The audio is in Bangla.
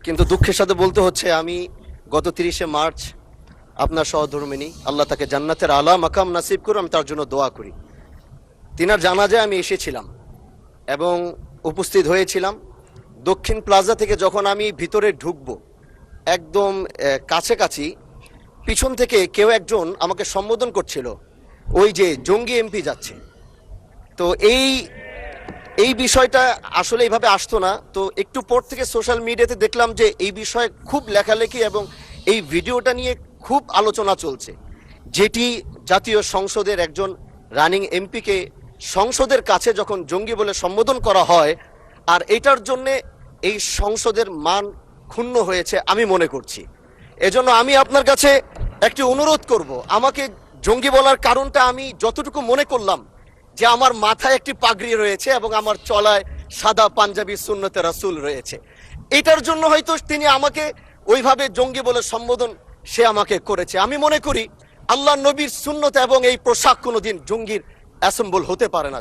কিন্তু দুঃখের সাথে বলতে হচ্ছে আমি গত 30শে মার্চ আপনার সহধর্মিনী, আল্লাহ তাকে জান্নাতের আলা মাকাম নাসিব করুন, আমি তার জন্য দোয়া করি। তিনার জানাজায় আমি এসেছিলাম এবং উপস্থিত হয়েছিলাম। দক্ষিণ প্লাজা থেকে যখন আমি ভিতরে ঢুকবো, একদম কাছাকাছি পিছন থেকে কেউ একজন আমাকে সম্বোধন করছিল, ওই যে জঙ্গি এমপি যাচ্ছে। তো এই বিষয়টা আসলে এইভাবে আসতো না। তো একটু পর থেকে সোশ্যাল মিডিয়াতে দেখলাম যে এই বিষয়ে খুব লেখালেখি এবং এই ভিডিওটা নিয়ে খুব আলোচনা চলছে, যেটি জাতীয় সংসদের একজন রানিং এমপিকে সংসদের কাছে যখন জঙ্গি বলে সম্বোধন করা হয়, আর এটার জন্যে এই সংসদের মান ক্ষুণ্ণ হয়েছে আমি মনে করছি। এজন্য আমি আপনার কাছে একটি অনুরোধ করব, আমাকে জঙ্গি বলার কারণটা আমি যতটুকু মনে করলাম যে আমার মাথায় একটি পাগড়ি রয়েছে এবং আমার চলায় সাদা পাঞ্জাবি সুন্নতে রাসূল রয়েছে, এটার জন্য হয়তো তিনি আমাকে ওইভাবে জঙ্গি বলে সম্বোধন সে আমাকে করেছে। আমি মনে করি আল্লাহ নবীর সুন্নত এবং এই পোশাক কোনোদিন জঙ্গির অ্যাসেম্বল হতে পারে না।